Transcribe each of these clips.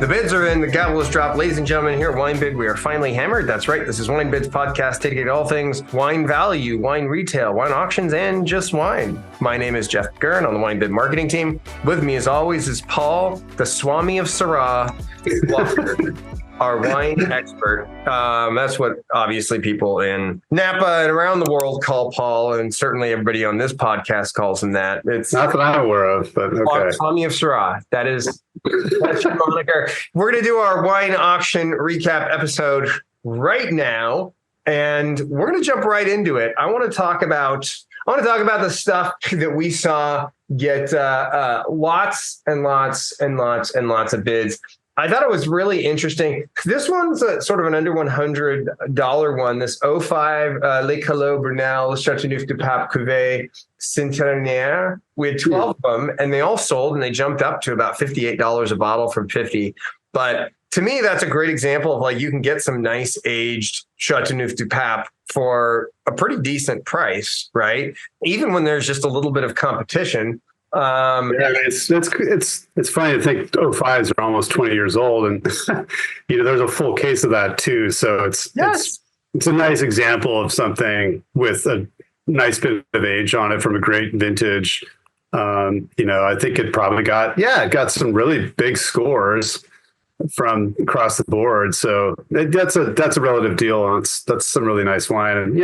bids are in, the gavel is dropped. Ladies and gentlemen, here at WineBid, we are finally hammered. That's right. This is WineBid's podcast dedicated to all things wine value, wine retail, wine auctions, and just wine. My name is Jeff Gurn on the WineBid marketing team. With me, as always, is Paul, the Swami of Syrah, our wine expert. That's what obviously people in Napa and around the world call Paul, and certainly everybody on this podcast calls him that. It's not that I'm aware of, but okay. Swami of Syrah. That's your moniker. We're going to do our wine auction recap episode right now, and we're going to jump right into it. I want to talk about the stuff that we saw get lots and lots and lots and lots of bids. I thought it was really interesting. This one's sort of an under $100 one. This 05 Les Calots Brunel Chateauneuf du Pape Cuvée Centenaire. We had 12 of them, and they all sold, and they jumped up to about $58 a bottle from $50. But to me, that's a great example of like you can get some nice aged Chateauneuf du Pape for a pretty decent price, right? Even when there's just a little bit of competition. It's funny to think 05s are almost 20 years old, and there's a full case of that too. So it's a nice example of something with a nice bit of age on it from a great vintage. I think it probably got some really big scores from across the board. So that's a relative deal. And that's some really nice wine, and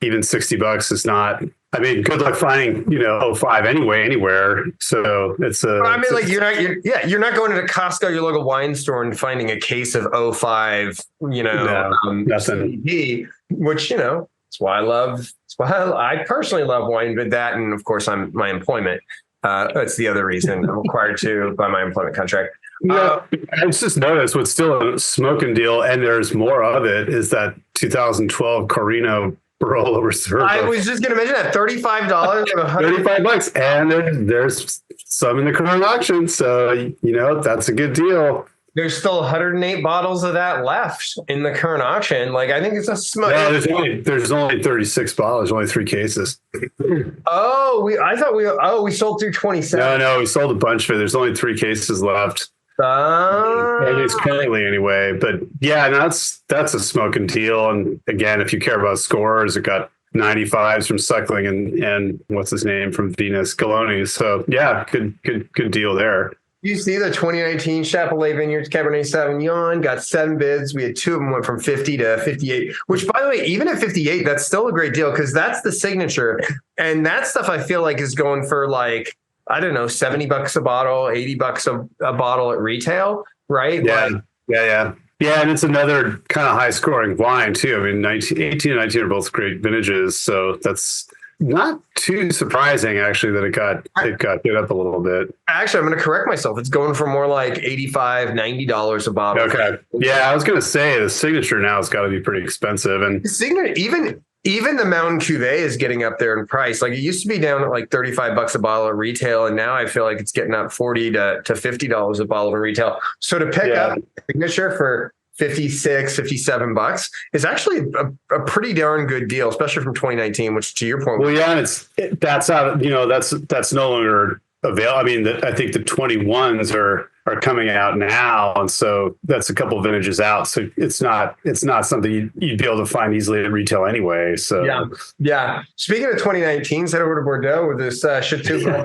even $60 is not. I mean, good luck finding 05 anywhere. So it's you're not going to Costco, your local wine store, and finding a case of 05. Nothing. CBD, which it's why I personally love WineBid. That, and of course, my employment. That's the other reason I'm required to by my employment contract. I just noticed what's still a smoking deal, and there's more of it, is that 2012 Carino Barolo Reserve. I was just going to mention that $35, $35, and there's some in the current auction, so that's a good deal. There's still 108 bottles of that left in the current auction. Like, I think it's a smoke. No, there's only 36 bottles, only 3 cases. We sold through 27. No, we sold a bunch of it. There's only 3 cases left. At least currently anyway. But that's a smoking deal. And again, if you care about scores, it got 95s from Suckling and what's his name from Venus Galoni. So good deal there. You see the 2019 Chapelet Vineyards Cabernet Sauvignon got 7 bids. We had 2 of them went from 50 to 58, which, by the way, even at 58, that's still a great deal because that's the signature. And that stuff I feel like is going for like, I don't know, $70 a bottle, $80 a bottle at retail, right? Yeah. And it's another kind of high scoring wine too. I mean, 18 and 19 are both great vintages. So that's not too surprising, actually, that it got hit up a little bit. Actually, I'm going to correct myself. It's going for more like $85, $90 a bottle. Okay. Yeah, I was going to say the signature now has got to be pretty expensive. And the signature, even the Mountain Cuvée is getting up there in price. Like, it used to be down at like $35 a bottle at retail, and now I feel like it's getting up $40 to $50 a bottle in retail. So to pick up a signature for $56, $57 is actually a pretty darn good deal, especially from 2019, which, to your point. Well, that's out. That's no longer available. I mean, I think the 21s are coming out now, and so that's a couple of vintages out. So it's not something you'd be able to find easily at retail anyway. So Speaking of 2019s, head over to Bordeaux with this Chateau.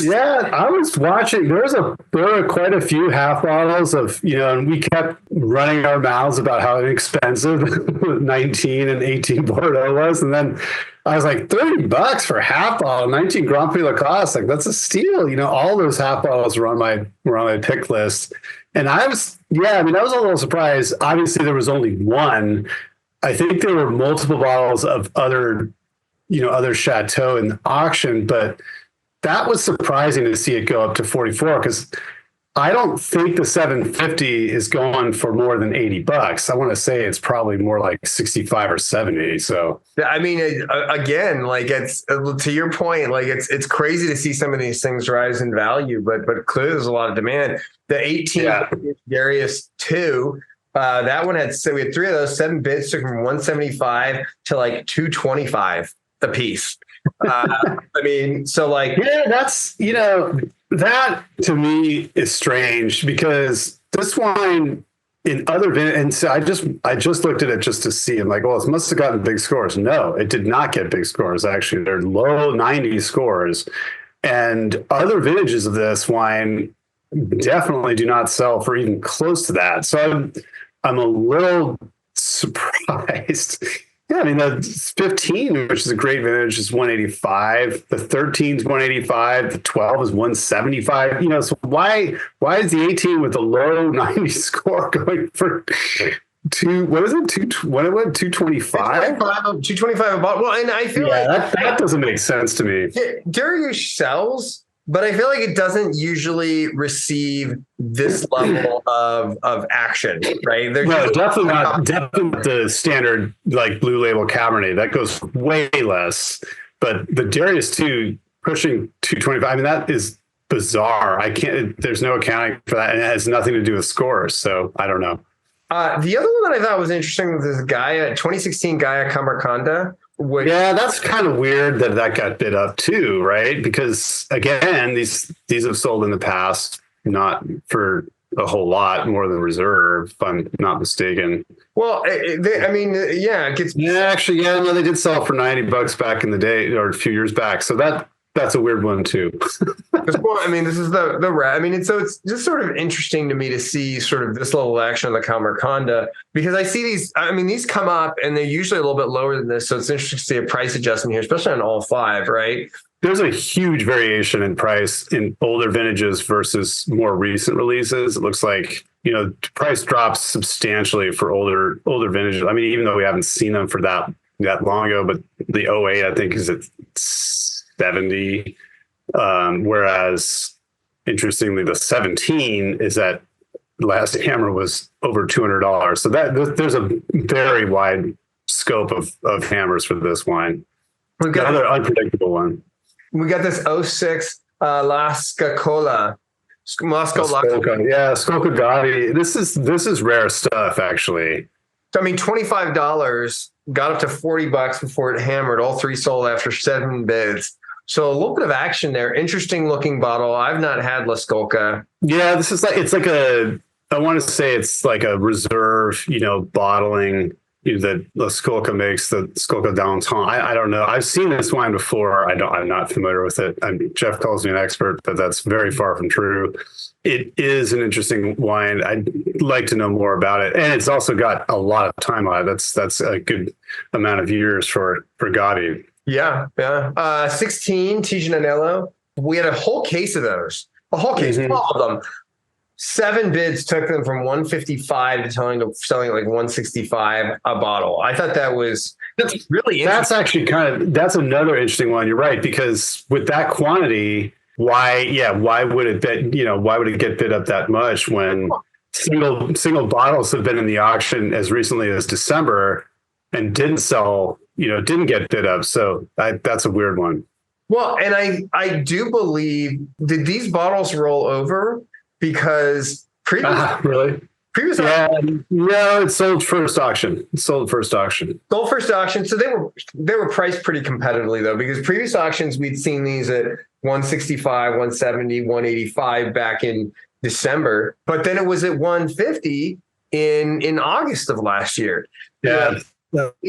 I was watching. There were quite a few half bottles of, and we kept running our mouths about how inexpensive 19 and 18 Bordeaux was, and then I was like, $30 for a half bottle, 19 Grand Prix Lacoste, like that's a steal. All those half bottles were on my pick list, and I was a little surprised. Obviously, there was only one. I think there were multiple bottles of other Chateau in the auction, but that was surprising to see it go up to 44 because I don't think the 750 is going for more than $80. I want to say it's probably more like 65 or 70. So, I mean, again, like it's to your point, like it's crazy to see some of these things rise in value, but clearly there's a lot of demand. The 18 Darius 2, that one we had 3 of those. 7 bids took from 175 to like 225 a piece. I mean, so like, that's That to me is strange because this wine in other and so I just looked at it just to see. I'm like, well, it must have gotten big scores. No, it did not get big scores. Actually, they're low 90 scores. And other vintages of this wine definitely do not sell for even close to that. So I'm a little surprised. Yeah, I mean, the 15, which is a great vintage, is 185. The 13 is 185. The 12 is 175. So why is the 18 with a low 90 score going for what is it? 225? 225 a bottle. Well, and I feel like that doesn't make sense to me. Durieux sells, but I feel like it doesn't usually receive this level of action, right? No, definitely not the standard like blue label Cabernet. That goes way less. But the Darius 2 pushing 225, I mean, that is bizarre. There's no accounting for that. And it has nothing to do with scores. So I don't know. The other one that I thought was interesting was this Gaia 2016 Gaia Camarcanda. Yeah, that's kind of weird that got bid up too, right? Because again, these have sold in the past, not for a whole lot more than reserve, if I'm not mistaken. Well, it gets. Yeah, actually, no, they did sell for $90 back in the day or a few years back. So that's a weird one too. Well, I mean, this is the I mean, it's just sort of interesting to me to see sort of this level of action on the Camarcanda, because I see these. I mean, these come up and they're usually a little bit lower than this, so it's interesting to see a price adjustment here, especially on all five, right? There's a huge variation in price in older vintages versus more recent releases. It looks like price drops substantially for older vintages. I mean, even though we haven't seen them for that long ago, but the 08 I think is at 70, whereas interestingly the 17 is at last hammer was over $200. So there's a very wide scope of hammers for this wine. We've got another unpredictable one. We got this 06 Lasca yeah, Skolka Gotti. This is rare stuff, actually. I mean, $25 got up to $40 before it hammered. All three sold after 7 bids. So a little bit of action there. Interesting looking bottle. I've not had La Skolka. Yeah, this is I want to say it's like a reserve, bottling that La Skolka makes, the Skolka Downtown. I don't know. I've seen this wine before. I'm not familiar with it. Jeff calls me an expert, but that's very far from true. It is an interesting wine. I'd like to know more about it. And it's also got a lot of time on it. That's a good amount of years for Gotti. Yeah. 16 Tignanello. We had a whole case of those. A whole case, all of them. 7 bids took them from 155 to selling like 165 a bottle. I thought that's really interesting. That's actually that's another interesting one. You're right, because with that quantity, why would it get bid up that much when single bottles have been in the auction as recently as December and didn't sell, didn't get bid up. So that's a weird one. Well, and I do believe, did these bottles roll over? Because really? No, it sold first auction. Sold first auction. So they were priced pretty competitively though, because previous auctions we'd seen these at 165, 170, 185 back in December, but then it was at 150 in August of last year. Yeah,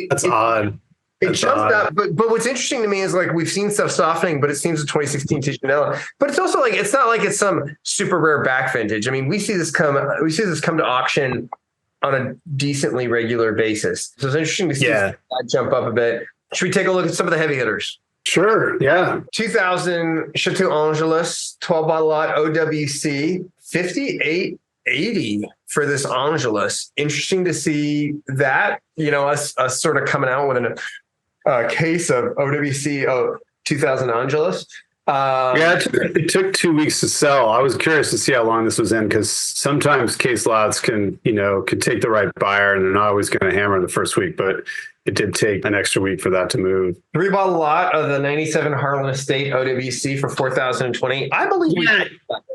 that's odd. It jumped up, but what's interesting to me is like we've seen stuff softening, but it seems the 2016 Tignanello. But it's also like it's not like it's some super rare back vintage. I mean, we see this come to auction on a decently regular basis. So it's interesting to see that jump up a bit. Should we take a look at some of the heavy hitters? Sure. Yeah. 2000 Chateau Angelus 12 bottle lot OWC 58.80 for this Angelus. Interesting to see that us sort of coming out with a case of OWC 2000 Angelus. It took 2 weeks to sell. I was curious to see how long this was in, because sometimes case lots can take the right buyer and they're not always going to hammer in the first week, but it did take an extra week for that to move. 3 bottle lot of the 97 Harlan Estate OWC for 4,020. I believe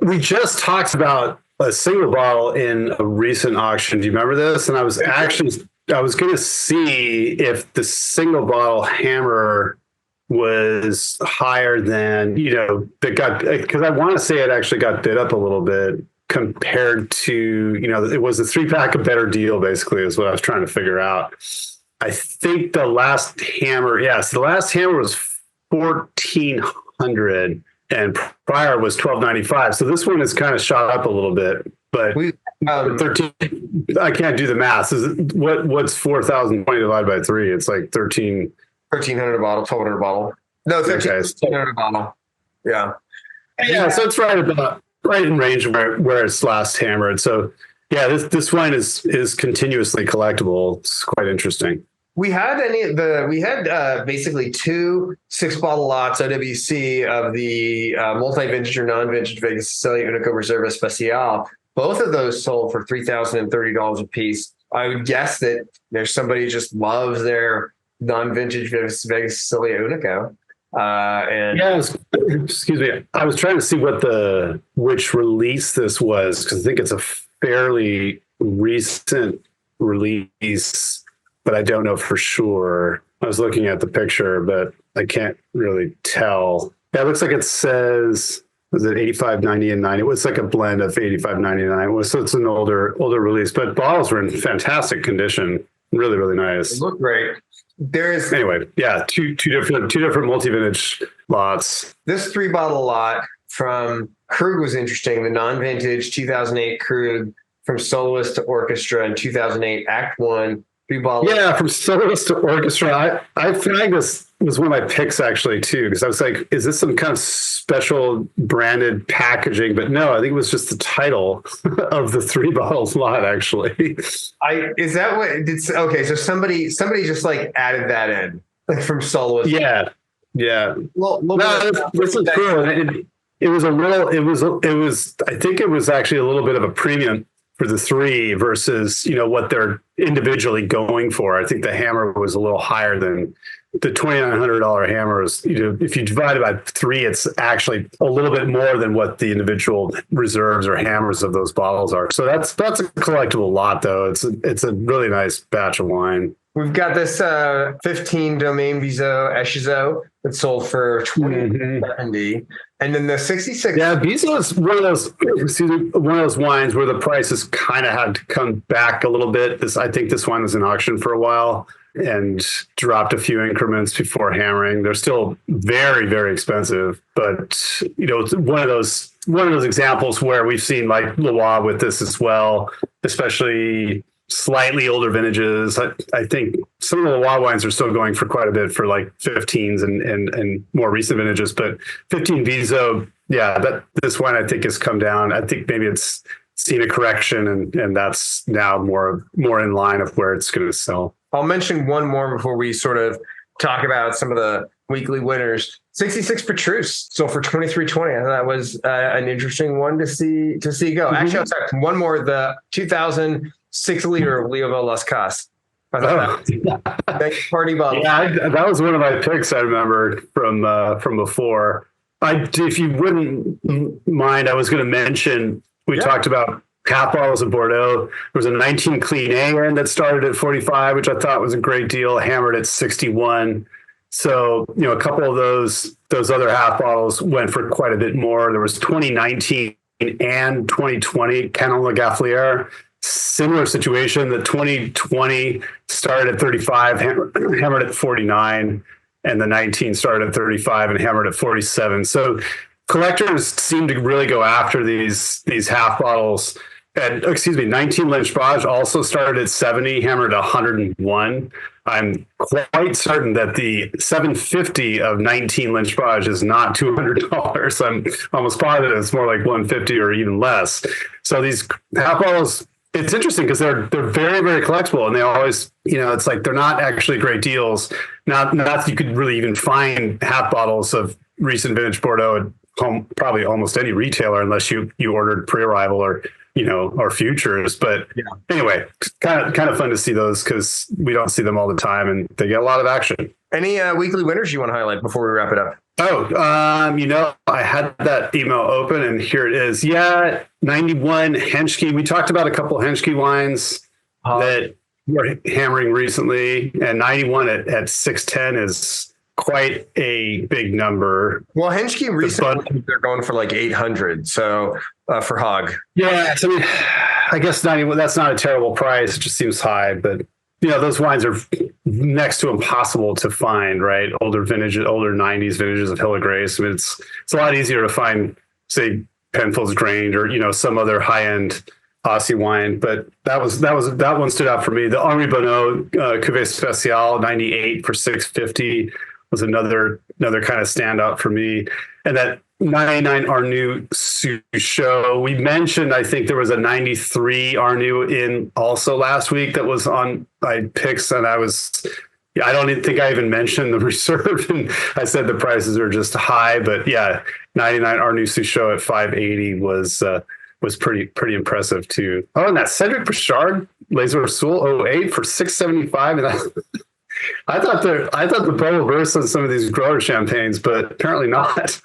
we just talked about a single bottle in a recent auction. Do you remember this? And I was going to see if the single bottle hammer was higher than, that got, because I want to say it actually got bid up a little bit compared to, it was a 3-pack a better deal, basically, is what I was trying to figure out. I think the last hammer, the last hammer was 1,400 and prior was 1,295. So this one has kind of shot up a little bit, but 13, I can't do the math. What's 4,020 divided by 3? It's like 1,300 a bottle, 1,200 a bottle. No, 1,300 a bottle. Yeah. Yeah, so it's right in range where it's last hammered. So yeah, this wine is continuously collectible. It's quite interesting. We had basically 2 6-bottle lots OWC of the multi-vintage or non-vintage Vegas Sicily Unico Reserva Special. Both of those sold for $3,030 a piece. I would guess that there's somebody who just loves their non-vintage Vegas Sicily Unico. Excuse me. I was trying to see which release this was, because I think it's a fairly recent release, but I don't know for sure. I was looking at the picture, but I can't really tell. Yeah, it looks like it says, was it 85, 90, and 90? It was like a blend of 85, 99. So it's an older release, but bottles were in fantastic condition. Really, really nice. They look great. Anyway, yeah, two different multi-vintage lots. This 3-bottle lot from Krug was interesting. The non-vintage 2008 Krug from soloist to orchestra in 2008 Act 1. 3-bottle. Yeah, from soloist to orchestra. I flagged this was one of my picks actually too, because I was like, is this some kind of special branded packaging? But no, I think it was just the title of the 3-bottle lot actually. Okay, so somebody just like added that in, like from soloist. Yeah. Well, this is cool. It was I think it was actually a little bit of a premium for the 3 versus, what they're individually going for. I think the hammer was a little higher than the $2,900 hammers. If you divide it by 3, it's actually a little bit more than what the individual reserves or hammers of those bottles are. So that's a collectible lot, though. It's a really nice batch of wine. We've got this 15 Domaine Viso Eschizo that sold for $2,070. And then the 66. Yeah, Viso is one of those wines where the prices kind of had to come back a little bit. I think this wine was in auction for a while and dropped a few increments before hammering. They're still very, very expensive, but it's one of those examples where we've seen like Loire with this as well, especially slightly older vintages. I think some of the Loire wines are still going for quite a bit for like 15s and more recent vintages, but 15 Viso, this wine I think has come down. I think maybe it's seen a correction and that's now more in line of where it's going to sell. I'll mention one more before we sort of talk about some of the weekly winners. 66 Petrus sold for $23.20. I thought that was an interesting one to see go. Mm-hmm. Actually, I'm sorry, one more. The 2006-liter of Leoville Las Casas. I thought that was party bottle. Yeah, that was one of my picks. I remember from before. If you wouldn't mind, I was going to mention we talked about half bottles of Bordeaux. There was a 19 Clean A that started at 45, which I thought was a great deal, hammered at 61. So, a couple of those other half bottles went for quite a bit more. There was 2019 and 2020 Canon La Gaffelière. Similar situation. The 2020 started at 35, hammered at 49, and the 19 started at 35 and hammered at 47. So collectors seem to really go after these half bottles. And 19 Lynch Bage also started at 70, hammered at 101. I'm quite certain that the 750 of 19 Lynch Bage is not $200. I'm almost positive it's more like 150 or even less. So these half bottles, it's interesting because they're very, very collectible, and they always, it's like they're not actually great deals. Not that you could really even find half bottles of recent vintage Bordeaux at probably almost any retailer unless you ordered pre-arrival or futures. But anyway, kind of fun to see those because we don't see them all the time and they get a lot of action. Any weekly winners you want to highlight before we wrap it up? I had that email open and here it is. Yeah, 91 Henschke. We talked about a couple of Henschke wines that we're hammering recently, and 91 at 610 is quite a big number. Well, Henschke recently they're going for like 800. So for Hog. Yeah, so, I mean, I guess that's not a terrible price. It just seems high, but those wines are next to impossible to find, right? Older 90s vintages of Hill of Grace. I mean, it's a lot easier to find, say, Penfolds Grange or some other high end Aussie wine, but that one stood out for me. The Henri Bonneau Cuvée Spéciale 98 for $650 was another kind of standout for me, and that 99 Arnoux Suchot. We mentioned, I think there was a 93 Arnoux in also last week that was on my picks, and I don't even think I even mentioned the reserve, and I said the prices are just high, but yeah, 99 Arnoux Suchot at $580 was pretty impressive too. Oh, and that Cedric Bouchard Les Ursules 08 for $675, and I thought the Pro reversed on some of these grower champagnes, but apparently not.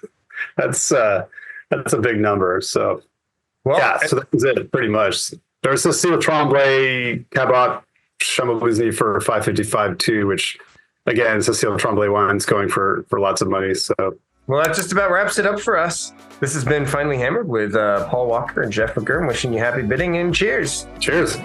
That's a big number. So so that was it pretty much. There's Cécile Tremblay Cabot Chambouzny for $555 too, which again, Cécile Tremblay wine's going for lots of money. So well, that just about wraps it up for us. This has been Finely Hammered with Paul Walker and Jeff McGurn, wishing you happy bidding and cheers. Cheers.